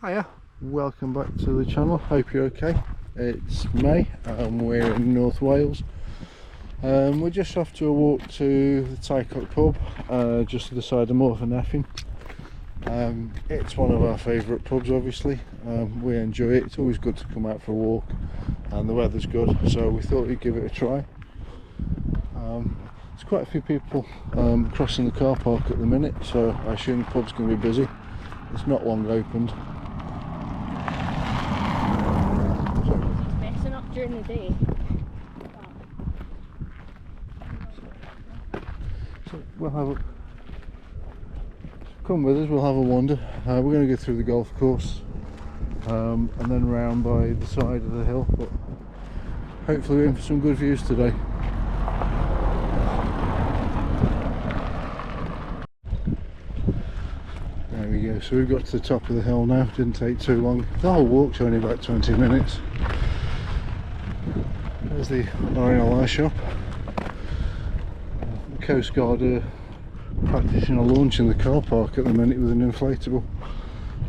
Hiya, welcome back to the channel. Hope you're okay. It's May and we're in North Wales. We're just off to a walk to the Ty Coch pub, just to the side of Morfa Nefyn. It's one of our favourite pubs, obviously. We enjoy it. It's always good to come out for a walk and the weather's good, so we thought we'd give it a try. There's quite a few people crossing the car park at the minute, so I assume the pub's going to be busy. It's not long opened. Messing up during the day. So we'll have a come with us. We'll have a wander. We're going to go through the golf course and then round by the side of the hill. But hopefully we're in for some good views today. There we go. So we've got to the top of the hill now. Didn't take too long. The whole walk's only about 20 minutes. There's the RNLI shop. The Coast Guard are practicing a launch in the car park at the minute with an inflatable.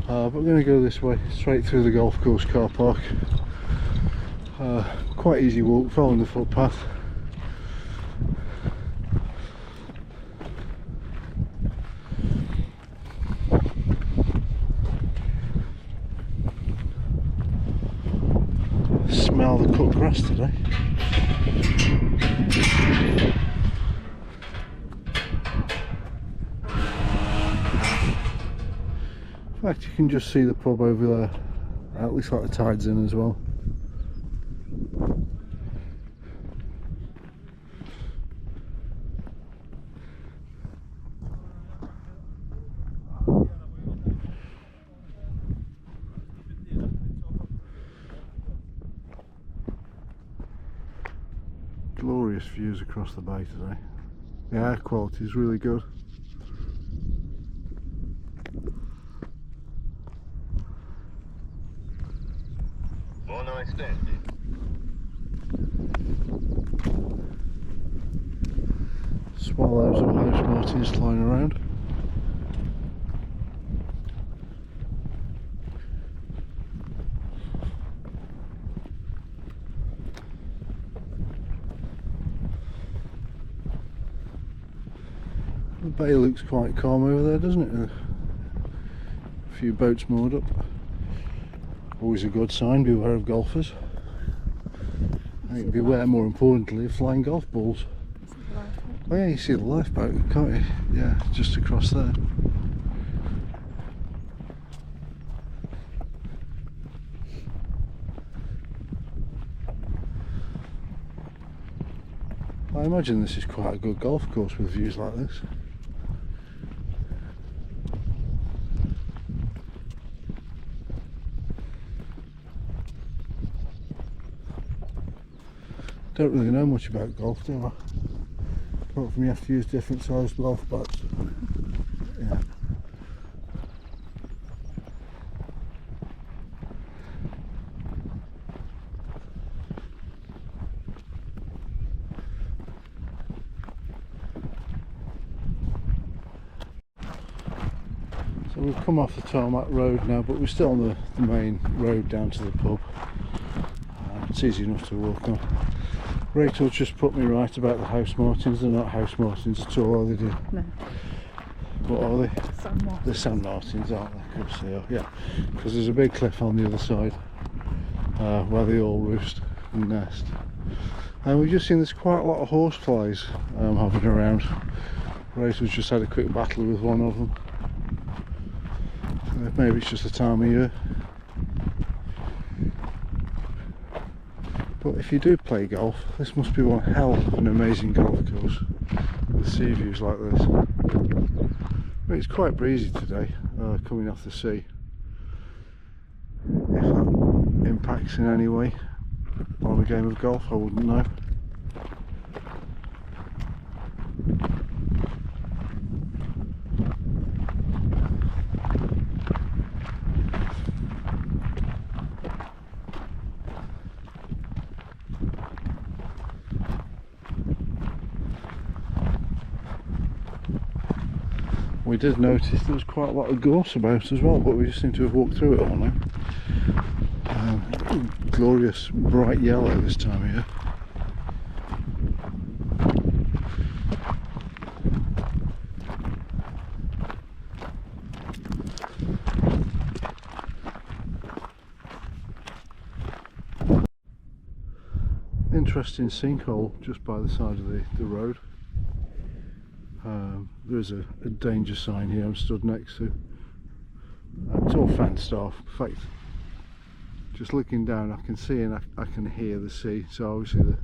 But we're going to go this way, straight through the golf course car park. Quite easy walk, following the footpath. Smell the cut grass today. In fact, you can just see the pub over there. It looks like the tide's in as well. Glorious views across the bay today. The air quality is really good. Swallows or house martins flying around. The bay looks quite calm over there, doesn't it? A few boats moored up. Always a good sign. Beware of golfers. I think beware, more importantly, of flying golf balls. Oh yeah, you see the lifeboat, can't you? Yeah, just across there. I imagine this is quite a good golf course with views like this. Don't really know much about golf, do I? Apart from you have to use different sized golf bats. Yeah. So we've come off the tarmac road now, but we're still on the main road down to the pub. It's easy enough to walk on. Rachel just put me right about the house martins. They're not house martins at all, are they, dear? No. What are they? Sand martins. They're sand martins, aren't they? Of course they are, yeah. Because there's a big cliff on the other side where they all roost and nest. And we've just seen there's quite a lot of horseflies hovering around. Rachel's just had a quick battle with one of them. Maybe it's just the time of year. But if you do play golf, this must be one hell of an amazing golf course with sea views like this. But it's quite breezy today, coming off the sea. If that impacts in any way on a game of golf, I wouldn't know. We did notice there was quite a lot of gorse about as well, but we just seem to have walked through it all now. Glorious bright yellow this time of year. Interesting sinkhole just by the side of the road. There's a danger sign here I'm stood next to. It's all fenced off. In fact, just looking down I can see and I can hear the sea, so obviously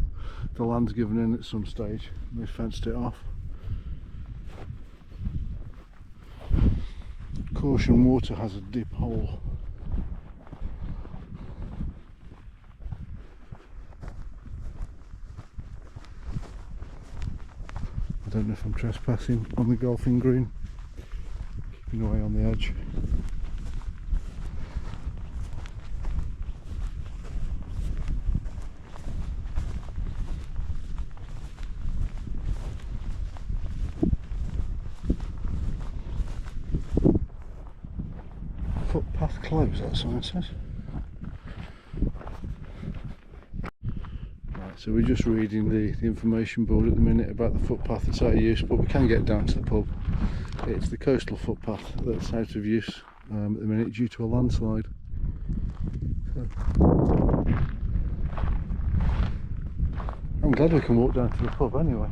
the land's given in at some stage and they fenced it off. Caution water has a deep hole. I don't know if I'm trespassing on the golfing green, keeping away on the edge. Footpath closed, that sign says. So we're just reading the information board at the minute about the footpath that's out of use, but we can get down to the pub. It's the coastal footpath that's out of use at the minute due to a landslide. So, I'm glad we can walk down to the pub anyway.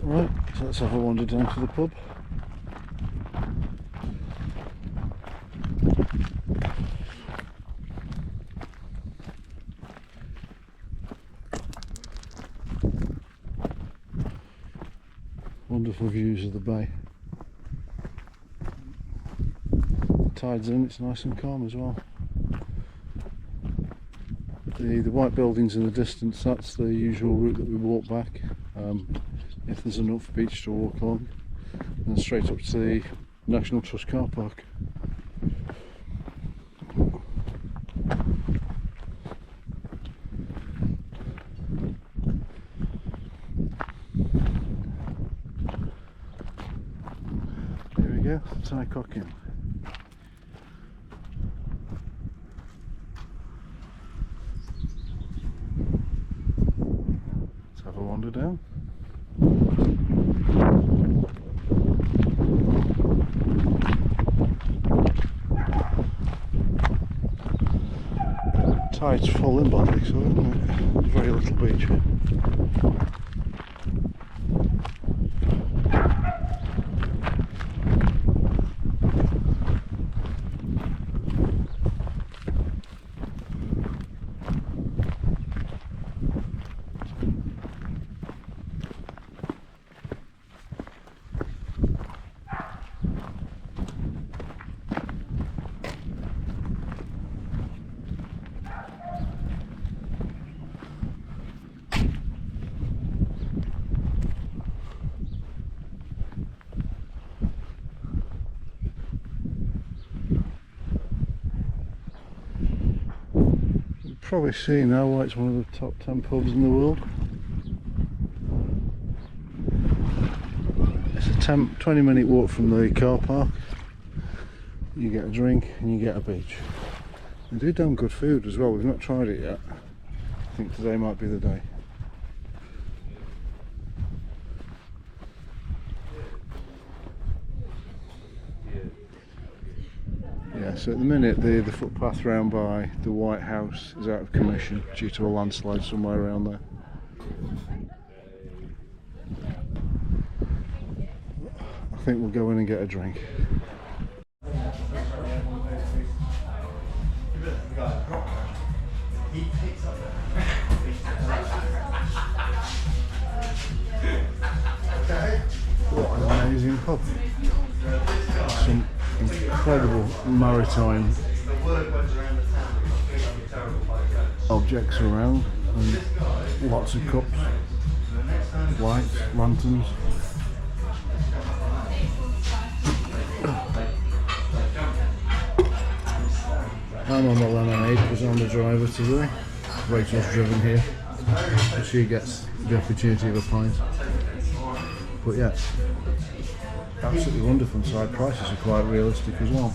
Right, so let's have a wander down to the pub. Wonderful views of the bay. The tide's in, it's nice and calm as well. The white buildings in the distance, that's the usual route that we walk back, if there's enough beach to walk along, and then straight up to the National Trust car park. Yeah, Ty Coch Inn. Let's have a wander down. Tide's full in by the looks of it, isn't it? There's very little beach here. Probably see now why it's one of the top 10 pubs in the world. It's a 20-minute walk from the car park. You get a drink and you get a beach. They do damn good food as well. We've not tried it yet. I think today might be the day. Yeah, so at the minute the footpath round by the White House is out of commission due to a landslide somewhere around there. I think we'll go in and get a drink. What an amazing pub. Some incredible maritime objects around and lots of cups, lights, lanterns. I'm on the lemonade because I'm the driver today. Rachel's driven here. so she gets the opportunity of a pint. But yeah, absolutely wonderful inside. Prices are quite realistic as well.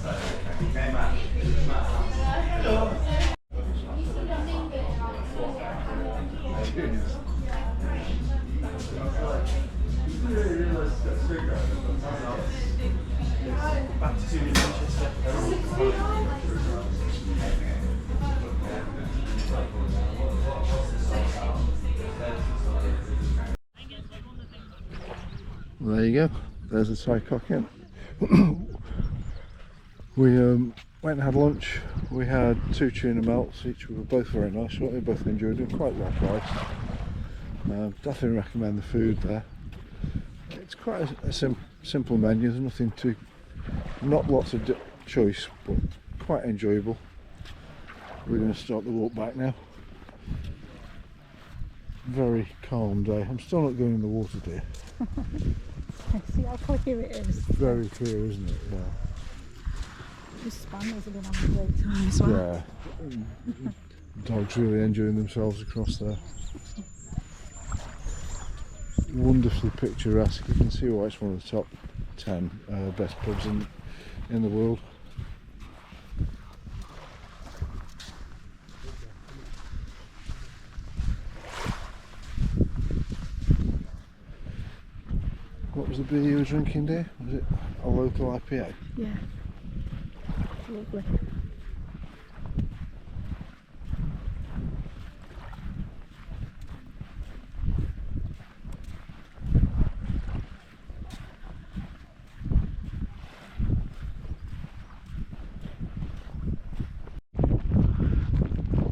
There you go, there's the Ty Coch Inn. We went and had lunch. We had 2 tuna melts each. We were both very nice. We both enjoyed them, quite well priced. Definitely recommend the food there. It's quite a simple menu. There's nothing too, not lots of choice, but quite enjoyable. We're going to start the walk back now. Very calm day. I'm still not going in the water, dear. See how clear it is. It's very clear, isn't it? Yeah. The spaniels have been having a great time as well. Yeah. Dogs really enjoying themselves across there. Wonderfully picturesque. You can see why it's one of the top 10 best pubs in the world. What was the beer you were drinking, dear? Was it a local IPA? Yeah. Lovely.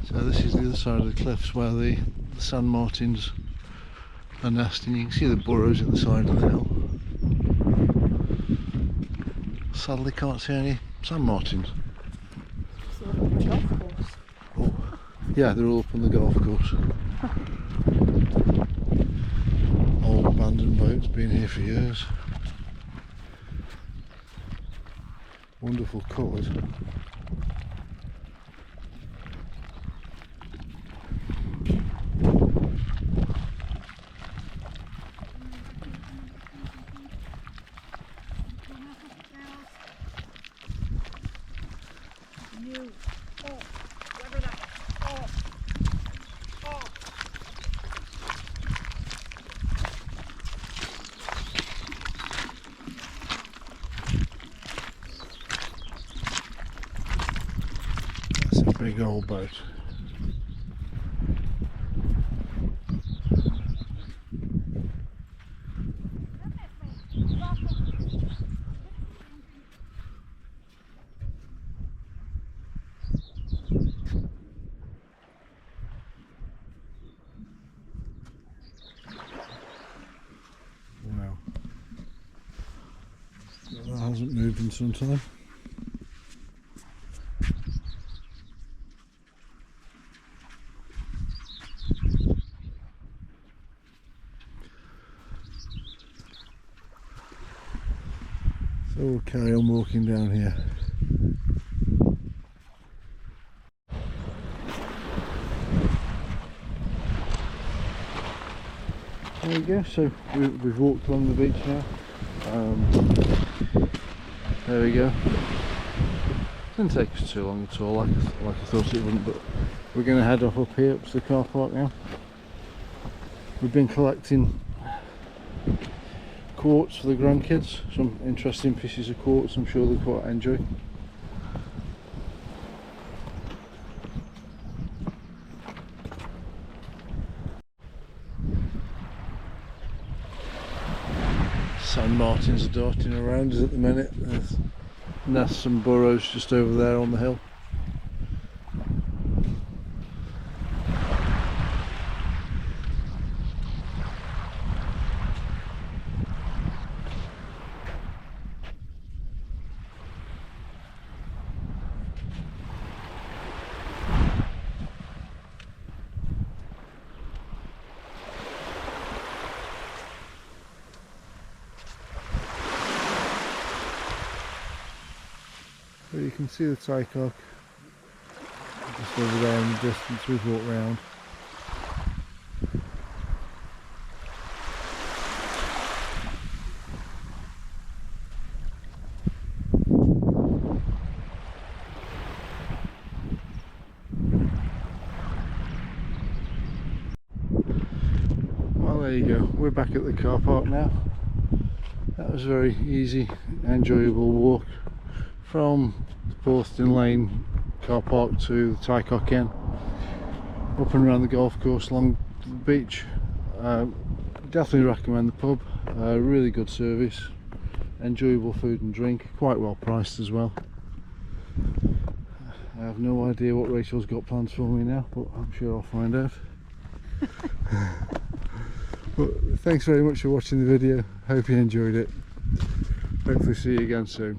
So this is the other side of the cliffs where the sand martins are nesting. You can see the burrows in the side of the hill. Sadly can't see any sand martins. So we're on the golf course. Oh, yeah, they're all up on the golf course. Old abandoned boats, been here for years. Wonderful colours. That's a big old boat. Wow. That hasn't moved in some time. So we'll carry on walking down here. There we go, so we've walked along the beach now. There we go. Didn't take us too long at all, like I thought it wouldn't, but we're going to head up here, up to the car park now. We've been collecting quartz for the grandkids, some interesting pieces of quartz I'm sure they'll quite enjoy. Sand martins are darting around us at the minute. There's nests and burrows just over there on the hill. So you can see the Ty Coch just over there in the distance. We've walked round. there you go, we're back at the car park now. That was a very easy, enjoyable walk from the Porthdinllaen car park to the Ty Coch Inn, up and around the golf course along the beach. Definitely recommend the pub. Really good service, enjoyable food and drink, quite well priced as well. I have no idea what Rachel's got plans for me now, but I'm sure I'll find out. But thanks very much for watching the video, hope you enjoyed it. Hopefully see you again soon.